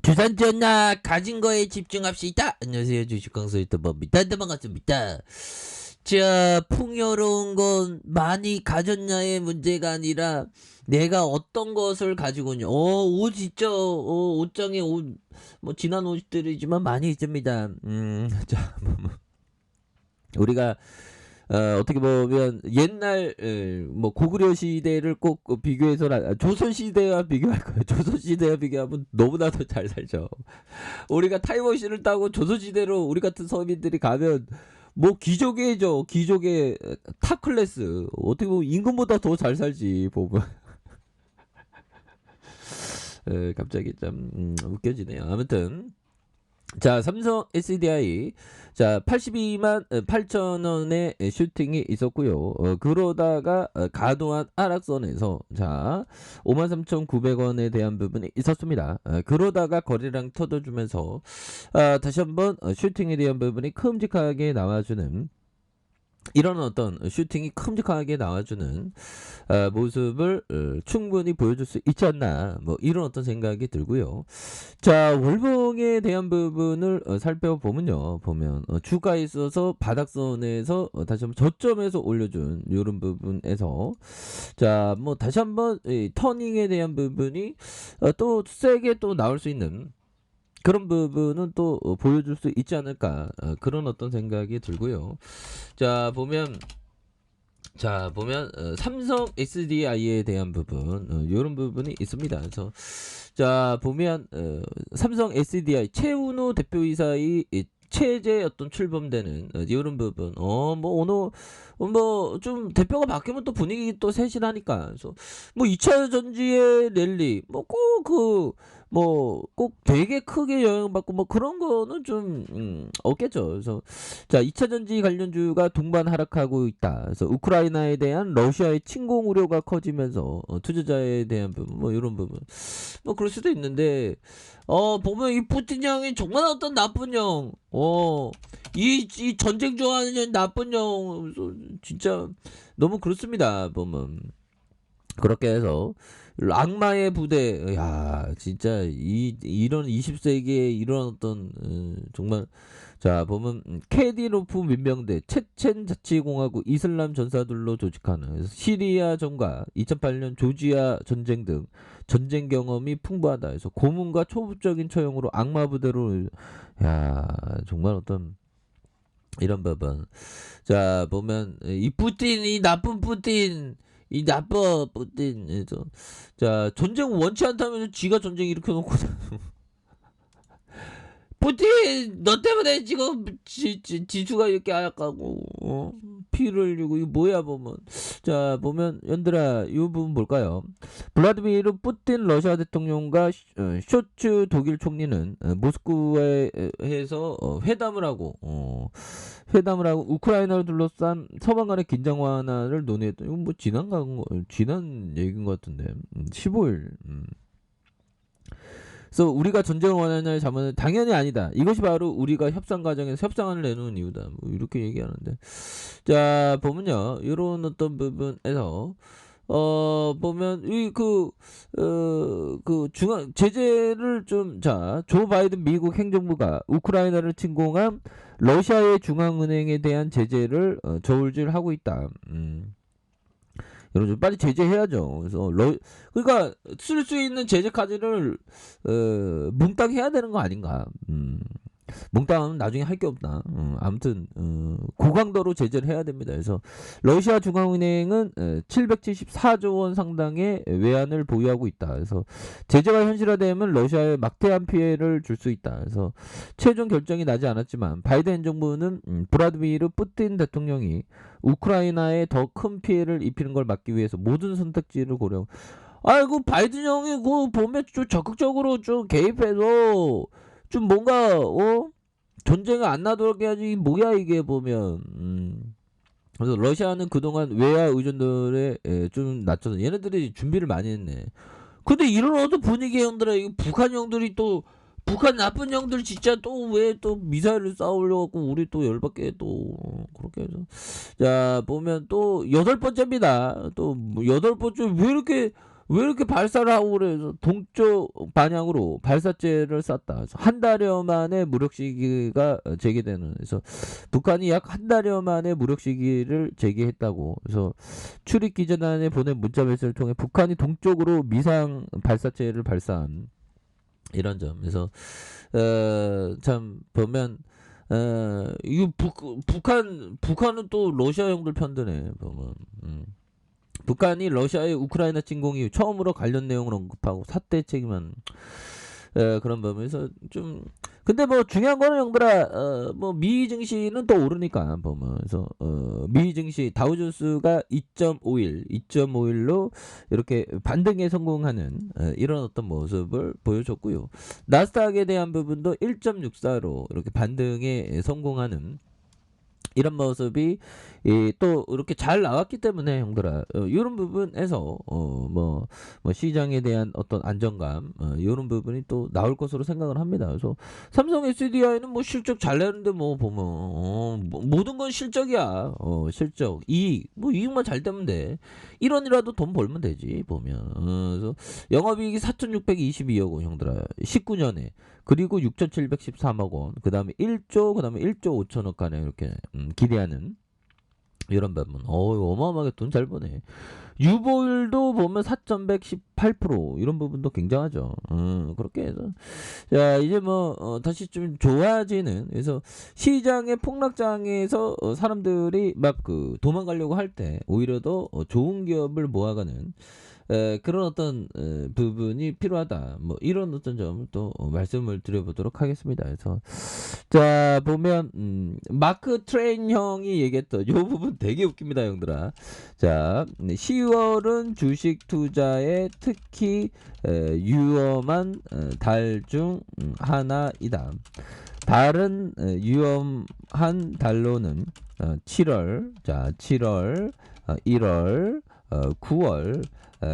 주산전략 가진 거에 집중합시다. 안녕하세요, 주식강사 유튜버입니다. 반갑습니다. 자, 풍요로운 건 많이 가졌냐의 문제가 아니라 내가 어떤 것을 가지고냐. 옷 있죠. 옷장에 옷, 뭐 지난 옷들이지만 많이 있습니다. 자, 우리가 어떻게 보면 옛날 뭐 고구려 시대를 꼭 비교해서 조선 시대와 비교할 거예요. 조선 시대와 비교하면 너무나도 잘 살죠. 우리가 타임머신을 타고 조선 시대로 우리 같은 서민들이 가면 뭐 귀족이죠. 귀족의 탑 클래스. 어떻게 보면 임금보다 더 잘 살지 보면. 갑자기 좀 웃겨지네요. 아무튼 자, 삼성 SDI 자 82만 8천 원의 슈팅이 있었고요. 그러다가 과도한 하락선에서 자 53,900원에 대한 부분이 있었습니다. 그러다가 거래량 터져주면서 다시 한번 슈팅에 대한 부분이 큼직하게 나와주는 이런 어떤 슈팅이 큼직하게 나와주는 모습을 충분히 보여줄 수 있지 않나, 뭐 이런 어떤 생각이 들고요. 자, 월봉에 대한 부분을 살펴보면요, 보면 주가에 있어서 바닥선에서 다시 한번 저점에서 올려준 이런 부분에서 자, 뭐 다시 한번 이 터닝에 대한 부분이 또 세게 또 나올 수 있는 그런 부분은 또 보여줄 수 있지 않을까, 그런 어떤 생각이 들고요. 자, 보면 삼성 SDI에 대한 부분 이런 부분이 있습니다. 그래서 자, 보면 삼성 SDI 최은호 대표이사의 체제 어떤 출범되는 이런 부분 뭐 오늘 뭐 좀 대표가 바뀌면 또 분위기 또 쇄신하니까, 그래서 뭐 2차 전지의 랠리 뭐 꼭 되게 크게 영향받고 뭐 그런 거는 좀 없겠죠. 그래서 자, 2차 전지 관련주가 동반 하락하고 있다. 그래서 우크라이나에 대한 러시아의 침공 우려가 커지면서 투자자에 대한 부분 뭐 이런 부분 뭐 그럴 수도 있는데 보면 이 푸틴 형이 정말 어떤 나쁜 형, 이 전쟁 좋아하는 나쁜 형, 그래서 진짜 너무 그렇습니다. 보면 그렇게 해서 악마의 부대, 야 진짜 이런 20세기에 이런 어떤 정말 자, 보면 캐디로프 민병대 체첸 자치공화국 이슬람 전사들로 조직하는, 그래서 시리아 전과 2008년 조지아 전쟁 등 전쟁 경험이 풍부하다 해서 고문과 초법적인 처형으로 악마 부대로, 야 정말 어떤 이런 부분. 자, 보면 이 푸틴, 이 나쁜 푸틴, 이 나쁜 푸틴. 그래서 자, 전쟁 원치 않다면서 지가 전쟁 일으켜놓고 푸틴 너 때문에 지금 지수가 이렇게 하락하고 피를 흘리고 이거 뭐야 보면. 자, 보면 연들아 이 부분 볼까요? 블라디미르 푸틴 러시아 대통령과 쇼츠 독일 총리는 모스크바에서 회담을 하고 우크라이나를 둘러싼 서방 간의 긴장 완화를 논의했다. 이건 뭐 지난 얘기인 것 같은데 15일. 그래서 우리가 전쟁을 원하느냐의 자문은 당연히 아니다. 이것이 바로 우리가 협상 과정에서 협상안을 내놓은 이유다. 뭐 이렇게 얘기하는데, 자, 보면요, 이런 어떤 부분에서 보면 중앙 제재를 좀, 자, 조 바이든 미국 행정부가 우크라이나를 침공한 러시아의 중앙은행에 대한 제재를 저울질하고 있다. 여러분 빨리 제재해야죠. 그래서 그러니까 쓸 수 있는 제재 카드를 몽땅 해야 되는 거 아닌가. 몽땅은 나중에 할 게 없다. 아무튼 고강도로 제재를 해야 됩니다. 그래서 러시아 중앙은행은 774조 원 상당의 외환을 보유하고 있다. 그래서 제재가 현실화되면 러시아에 막대한 피해를 줄 수 있다. 그래서 최종 결정이 나지 않았지만 바이든 행정부는 브라드미르 푸틴 대통령이 우크라이나에 더 큰 피해를 입히는 걸 막기 위해서 모든 선택지를 고려. 아이고 바이든 형이 그 보면 좀 적극적으로 좀 개입해서 좀 뭔가 전쟁을 안 나도록 해야지. 뭐야 이게 보면. 그래서 러시아는 그동안 외화 의존들에 좀 낮춰서 얘네들이 준비를 많이 했네. 근데 이런 어떤 분위기 형들아, 이거 북한 형들이 또 북한 나쁜 형들 진짜 또 왜 또 미사일을 쏴올려갖고 우리 또 열받게 또 그렇게 해서 자, 보면 또 8번째입니다. 또 8번째 왜 이렇게 왜 이렇게 발사를 하고 그래서 동쪽 방향으로 발사체를 쐈다. 그래서 한 달여 만에 무력 시기가 재개되는. 그래서 북한이 약 한 달여 만에 무력 시기를 재개했다고. 그래서 출입 기전단에 보낸 문자 메시지를 통해 북한이 동쪽으로 미상 발사체를 발사한 이런 점. 그래서 참 보면 이거 북한은 또 러시아 형들 편드네 보면. 북한이 러시아의 우크라이나 침공 이후 처음으로 관련 내용을 언급하고 사태 책임한 그런 부분에서 좀 근데 뭐 중요한 거는 형들아 뭐 미의 증시는 또 오르니까 보면서 미의 증시 다우존스가 2.5일로 이렇게 반등에 성공하는 이런 어떤 모습을 보여줬고요. 나스닥에 대한 부분도 1.64로 이렇게 반등에 성공하는 이런 모습이 또 이렇게 잘 나왔기 때문에 형들아 이런 부분에서 뭐 시장에 대한 어떤 안정감 이런 부분이 또 나올 것으로 생각을 합니다. 그래서 삼성 SDI는 뭐 실적 잘 내는데 뭐 보면 모든 건 실적이야. 실적 이익 뭐 이익만 잘 되면 돼. 1원이라도 돈 벌면 되지 보면. 그래서 영업이익이 4,622억 원 형들아 19년에 그리고 6,713억 원, 그 다음에 1조, 그 다음에 1조 5천억 간에 이렇게 기대하는 이런 부분. 어마어마하게 돈 잘 버네. 유보율도 보면 4,118% 이런 부분도 굉장하죠. 그렇게 해서 자 이제 뭐 다시 좀 좋아지는 그래서 시장의 폭락장에서 사람들이 막 그 도망가려고 할 때 오히려 더 좋은 기업을 모아가는 그런 어떤 부분이 필요하다. 뭐 이런 어떤 점을 또 말씀을 드려보도록 하겠습니다. 그래서 자 보면 마크 트레인 형이 얘기했던 요 부분 되게 웃깁니다, 형들아. 자 10월은 주식 투자에 특히 위험한 달 중 하나이다. 다른 위험한 달로는 7월, 자 7월, 1월, 9월,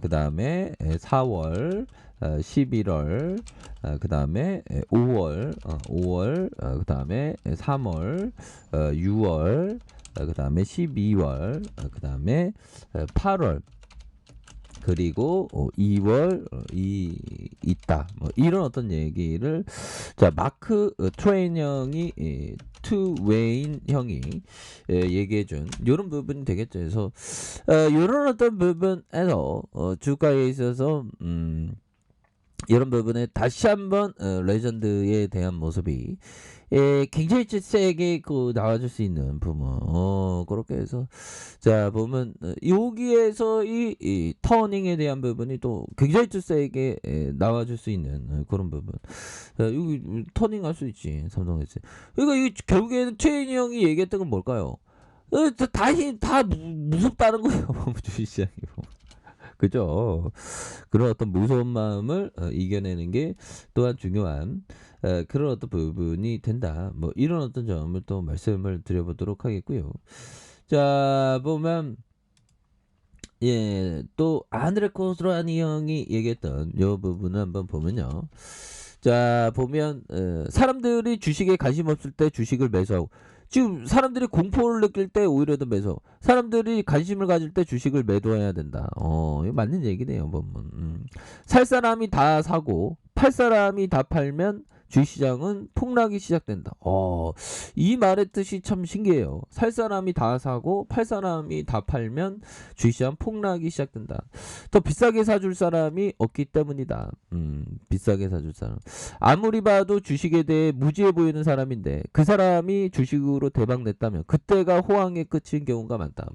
그 다음에 4월, 11월, 그 다음에 5월, 그 다음에 3월, 6월, 그 다음에 12월, 그 다음에 8월, 그리고 2월 있다. 뭐 이런 어떤 얘기를 자 마크 트웨인 형이 투웨인 형이 얘기해준 이런 부분이 되겠죠. 그래서 이런 어떤 부분에서 주가에 있어서 이런 부분에 다시 한번 레전드에 대한 모습이 굉장히 세게 그 나와줄 수 있는 부분 그렇게 해서 자 보면 여기에서 이 터닝에 대한 부분이 또 굉장히 세게 나와줄 수 있는 그런 부분 여기 터닝 할 수 있지 삼성에서 그러니까 이 결국에는 최인희 형이 얘기했던 건 뭘까요? 다 무섭다는 거예요 주식시장이 그죠? 그런 어떤 무서운 마음을 이겨내는 게 또한 중요한 그런 어떤 부분이 된다. 뭐 이런 어떤 점을 또 말씀을 드려보도록 하겠고요. 자 보면 또 아드레 코스라니 형이 얘기했던 이 부분을 한번 보면요. 자 보면 사람들이 주식에 관심 없을 때 주식을 매수하고 지금 사람들이 공포를 느낄 때 오히려 더 매수 사람들이 관심을 가질 때 주식을 매도해야 된다. 이거 맞는 얘기네요 보면 살 사람이 다 사고 팔 사람이 다 팔면 주식시장은 폭락이 시작된다. 이 말의 뜻이 참 신기해요. 살 사람이 다 사고 팔 사람이 다 팔면 주식시장 폭락이 시작된다. 더 비싸게 사줄 사람이 없기 때문이다. 비싸게 사줄 사람. 아무리 봐도 주식에 대해 무지해 보이는 사람인데 그 사람이 주식으로 대박 냈다면 그때가 호황의 끝인 경우가 많다.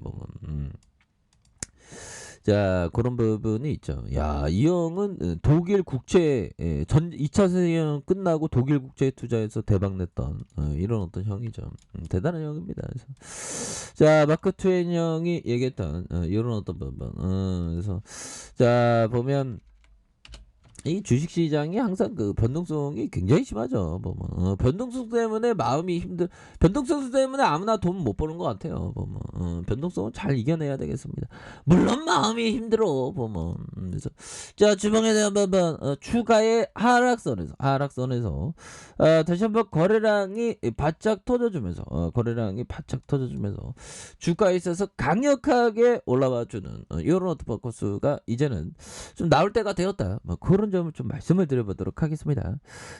자 그런 부분이 있죠. 야 이 형은 독일 국채 전 2차 세계대전 끝나고 독일 국채에 투자해서 대박 냈던 이런 어떤 형이죠. 대단한 형입니다. 그래서 자 마크 트웨인 형이 얘기했던 이런 어떤 부분 그래서 자 보면 이 주식시장이 항상 그 변동성이 굉장히 심하죠. 변동성 때문에 변동성 때문에 아무나 돈 못 버는 것 같아요. 변동성은 잘 이겨내야 되겠습니다. 물론 마음이 힘들어. 그래서 자 주봉에 대한 한번 추가의 하락선에서 다시 한번 거래량이 바짝 터져주면서 주가에 있어서 강력하게 올라와주는 이런 어떤 코스가 이제는 좀 나올 때가 되었다. 그런 점을 좀 말씀을 드려보도록 하겠습니다.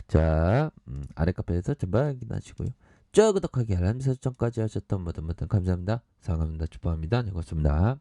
자, 아래 카페에서 전방 확인하시고요. 저 구독하기 알람 설정까지 하셨던 모든 감사합니다. 사랑합니다. 축복합니다. 안녕히 계십니다.